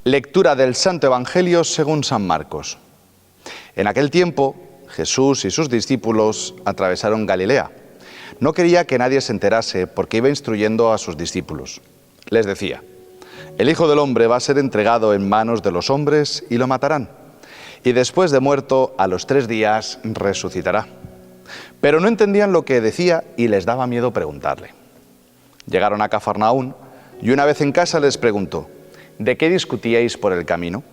Lectura del Santo Evangelio según San Marcos. En aquel tiempo, Jesús y sus discípulos atravesaron Galilea. No quería que nadie se enterase porque iba instruyendo a sus discípulos. Les decía: el Hijo del Hombre va a ser entregado en manos de los hombres y lo matarán. Y después de muerto, a los 3 días resucitará. Pero no entendían lo que decía y les daba miedo preguntarle. Llegaron a Cafarnaún y una vez en casa les preguntó: ¿de qué discutíais por el camino?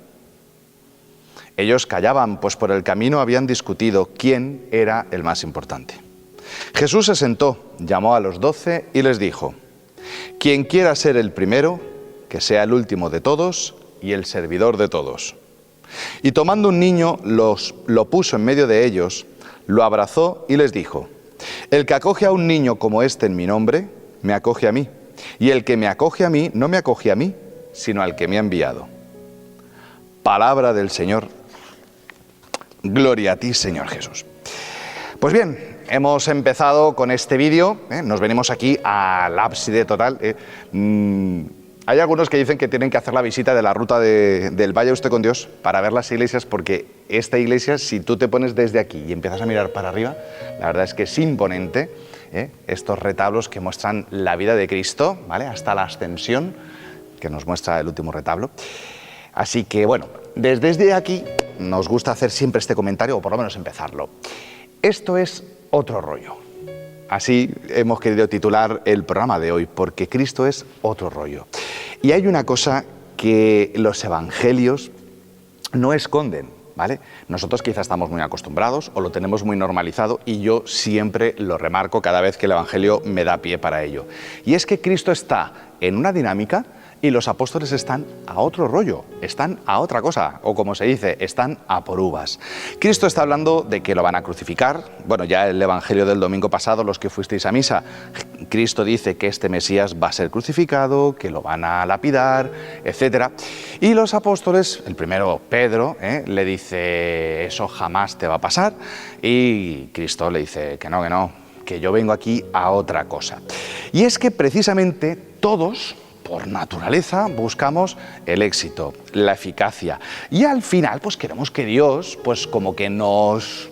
Ellos callaban, pues por el camino habían discutido quién era el más importante. Jesús se sentó, llamó a los 12 y les dijo: quien quiera ser el primero, que sea el último de todos y el servidor de todos. Y tomando un niño, lo puso en medio de ellos, lo abrazó y les dijo: el que acoge a un niño como este en mi nombre, me acoge a mí. Y el que me acoge a mí, no me acoge a mí, sino al que me ha enviado. Palabra del Señor. Gloria a ti, Señor Jesús. Pues bien, hemos empezado con este vídeo, nos venimos aquí al ábside total. Hay algunos que dicen que tienen que hacer la visita de la ruta del Vaya Usted con Dios para ver las iglesias, porque esta iglesia, si tú te pones desde aquí y empiezas a mirar para arriba, la verdad es que es imponente, estos retablos que muestran la vida de Cristo, ¿vale? Hasta la ascensión, que nos muestra el último retablo. Así que, bueno, desde aquí nos gusta hacer siempre este comentario, o por lo menos empezarlo. Esto es otro rollo. Así hemos querido titular el programa de hoy, porque Cristo es otro rollo. Y hay una cosa que los evangelios no esconden, ¿vale? Nosotros quizás estamos muy acostumbrados o lo tenemos muy normalizado, y yo siempre lo remarco cada vez que el evangelio me da pie para ello. Y es que Cristo está en una dinámica y los apóstoles están a otro rollo, están a otra cosa, o como se dice, están a por uvas. Cristo está hablando de que lo van a crucificar. Bueno, ya el evangelio del domingo pasado, los que fuisteis a misa, Cristo dice que este Mesías va a ser crucificado, que lo van a lapidar, etc. Y los apóstoles, el primero Pedro, le dice: eso jamás te va a pasar. Y Cristo le dice que no, que yo vengo aquí a otra cosa. Y es que precisamente todos, por naturaleza, buscamos el éxito, la eficacia. Y al final, pues queremos que Dios, pues como que nos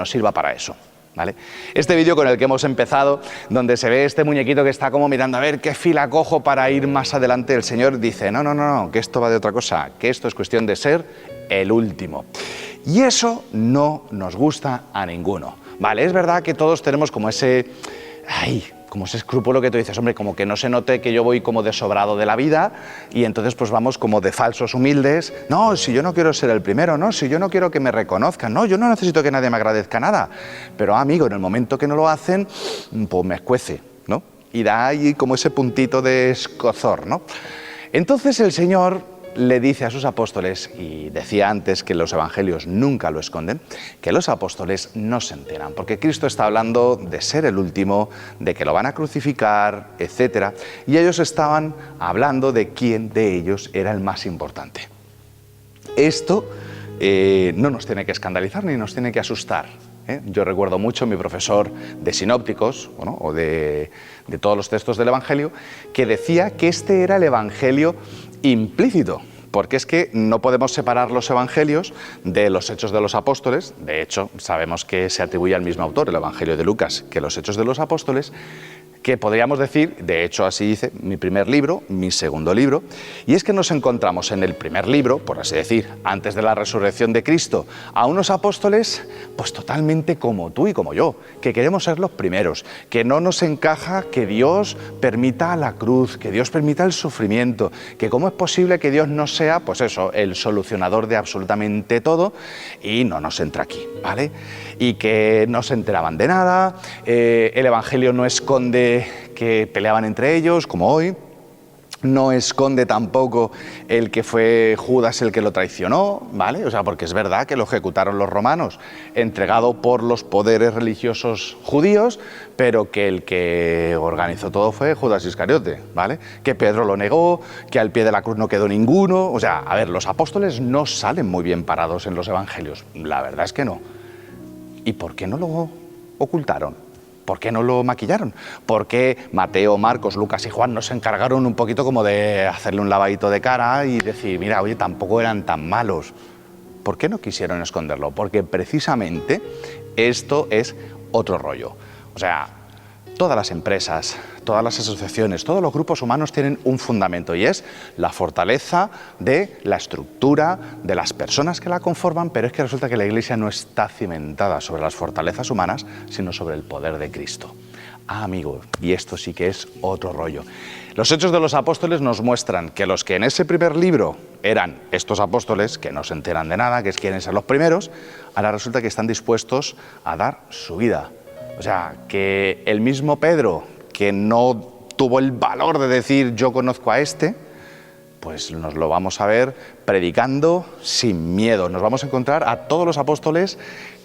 sirva para eso, ¿vale? Este vídeo con el que hemos empezado, donde se ve este muñequito que está como mirando a ver qué fila cojo para ir más adelante, el Señor dice: no, que esto va de otra cosa, que esto es cuestión de ser el último. Y eso no nos gusta a ninguno, ¿vale? Es verdad que todos tenemos como ese escrúpulo que tú dices: hombre, como que no se note que yo voy como de sobrado de la vida, y entonces pues vamos como de falsos humildes. No, si yo no quiero ser el primero, no, si yo no quiero que me reconozcan, no, yo no necesito que nadie me agradezca nada. Pero amigo, en el momento que no lo hacen, pues me escuece, ¿no? Y da ahí como ese puntito de escozor, ¿no? Entonces el Señor le dice a sus apóstoles, y decía antes que los evangelios nunca lo esconden, que los apóstoles no se enteran, porque Cristo está hablando de ser el último, de que lo van a crucificar, etc. Y ellos estaban hablando de quién de ellos era el más importante. Esto no nos tiene que escandalizar ni nos tiene que asustar. Yo recuerdo mucho a mi profesor de sinópticos, o de todos los textos del Evangelio, que decía que este era el Evangelio implícito, porque es que no podemos separar los evangelios de los Hechos de los Apóstoles. De hecho, sabemos que se atribuye al mismo autor, el Evangelio de Lucas, que los Hechos de los Apóstoles, que podríamos decir, de hecho así dice, mi primer libro, mi segundo libro, y es que nos encontramos en el primer libro, por así decir, antes de la resurrección de Cristo, a unos apóstoles pues totalmente como tú y como yo, que queremos ser los primeros, que no nos encaja que Dios permita la cruz, que Dios permita el sufrimiento, que cómo es posible que Dios no sea, pues eso, el solucionador de absolutamente todo, y no nos entra aquí, ¿vale? Y que no se enteraban de nada, el Evangelio no esconde que peleaban entre ellos, como hoy. No esconde tampoco el que fue Judas el que lo traicionó, ¿vale? O sea, porque es verdad que lo ejecutaron los romanos, entregado por los poderes religiosos judíos, pero que el que organizó todo fue Judas Iscariote, ¿vale? Que Pedro lo negó, que al pie de la cruz no quedó ninguno. O sea, a ver, los apóstoles no salen muy bien parados en los evangelios, la verdad es que no. ¿Y por qué no lo ocultaron? ¿Por qué no lo maquillaron? ¿Por qué Mateo, Marcos, Lucas y Juan no se encargaron un poquito como de hacerle un lavadito de cara y decir, mira, oye, tampoco eran tan malos? ¿Por qué no quisieron esconderlo? Porque precisamente esto es otro rollo. O sea, todas las empresas, todas las asociaciones, todos los grupos humanos tienen un fundamento y es la fortaleza de la estructura, de las personas que la conforman, pero es que resulta que la Iglesia no está cimentada sobre las fortalezas humanas, sino sobre el poder de Cristo. Ah, amigo, y esto sí que es otro rollo. Los Hechos de los Apóstoles nos muestran que los que en ese primer libro eran estos apóstoles, que no se enteran de nada, que quieren ser los primeros, ahora resulta que están dispuestos a dar su vida. O sea, que el mismo Pedro, que no tuvo el valor de decir yo conozco a este, pues nos lo vamos a ver predicando sin miedo. Nos vamos a encontrar a todos los apóstoles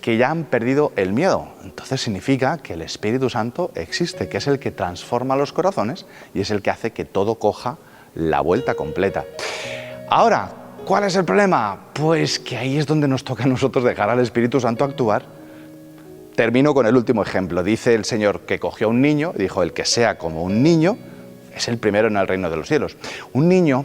que ya han perdido el miedo. Entonces significa que el Espíritu Santo existe, que es el que transforma los corazones y es el que hace que todo coja la vuelta completa. Ahora, ¿cuál es el problema? Pues que ahí es donde nos toca a nosotros dejar al Espíritu Santo actuar. Termino con el último ejemplo. Dice el Señor que cogió a un niño, dijo, el que sea como un niño es el primero en el reino de los cielos. Un niño,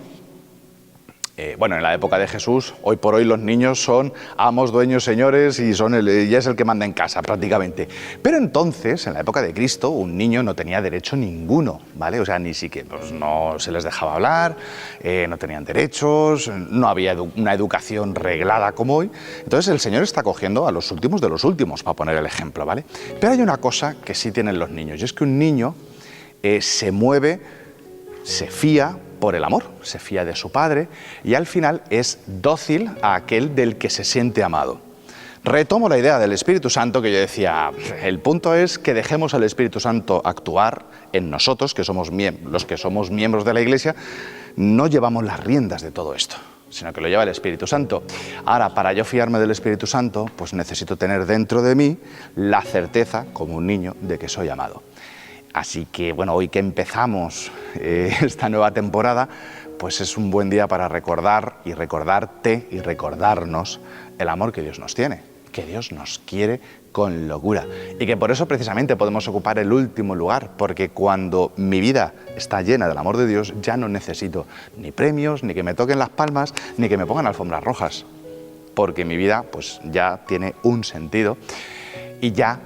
en la época de Jesús, hoy por hoy los niños son amos, dueños, señores y ya es el que manda en casa prácticamente. Pero entonces, en la época de Cristo, un niño no tenía derecho ninguno, ¿vale? O sea, ni siquiera pues, no se les dejaba hablar, no tenían derechos, no había una educación reglada como hoy. Entonces el Señor está cogiendo a los últimos de los últimos, para poner el ejemplo, ¿vale? Pero hay una cosa que sí tienen los niños, y es que un niño se mueve, se fía por el amor, se fía de su padre y al final es dócil a aquel del que se siente amado. Retomo la idea del Espíritu Santo que yo decía, el punto es que dejemos al Espíritu Santo actuar en nosotros, que somos los que somos miembros de la Iglesia, no llevamos las riendas de todo esto, sino que lo lleva el Espíritu Santo. Ahora, para yo fiarme del Espíritu Santo, pues necesito tener dentro de mí la certeza, como un niño, de que soy amado. Así que, hoy que empezamos esta nueva temporada, pues es un buen día para recordar y recordarte y recordarnos el amor que Dios nos tiene, que Dios nos quiere con locura y que por eso precisamente podemos ocupar el último lugar, porque cuando mi vida está llena del amor de Dios, ya no necesito ni premios, ni que me toquen las palmas, ni que me pongan alfombras rojas, porque mi vida pues ya tiene un sentido y ya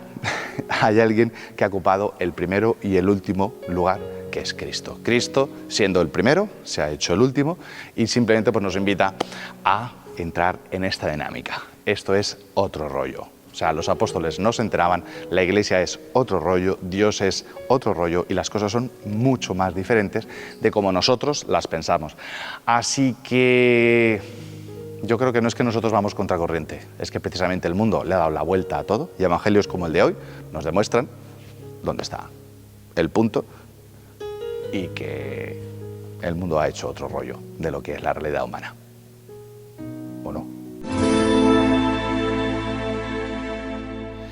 hay alguien que ha ocupado el primero y el último lugar, que es Cristo. Cristo, siendo el primero, se ha hecho el último y simplemente pues, nos invita a entrar en esta dinámica. Esto es otro rollo. O sea, los apóstoles no se enteraban, la Iglesia es otro rollo, Dios es otro rollo y las cosas son mucho más diferentes de como nosotros las pensamos. Así que yo creo que no es que nosotros vamos contracorriente, es que precisamente el mundo le ha dado la vuelta a todo y evangelios como el de hoy nos demuestran dónde está el punto y que el mundo ha hecho otro rollo de lo que es la realidad humana. ¿O no?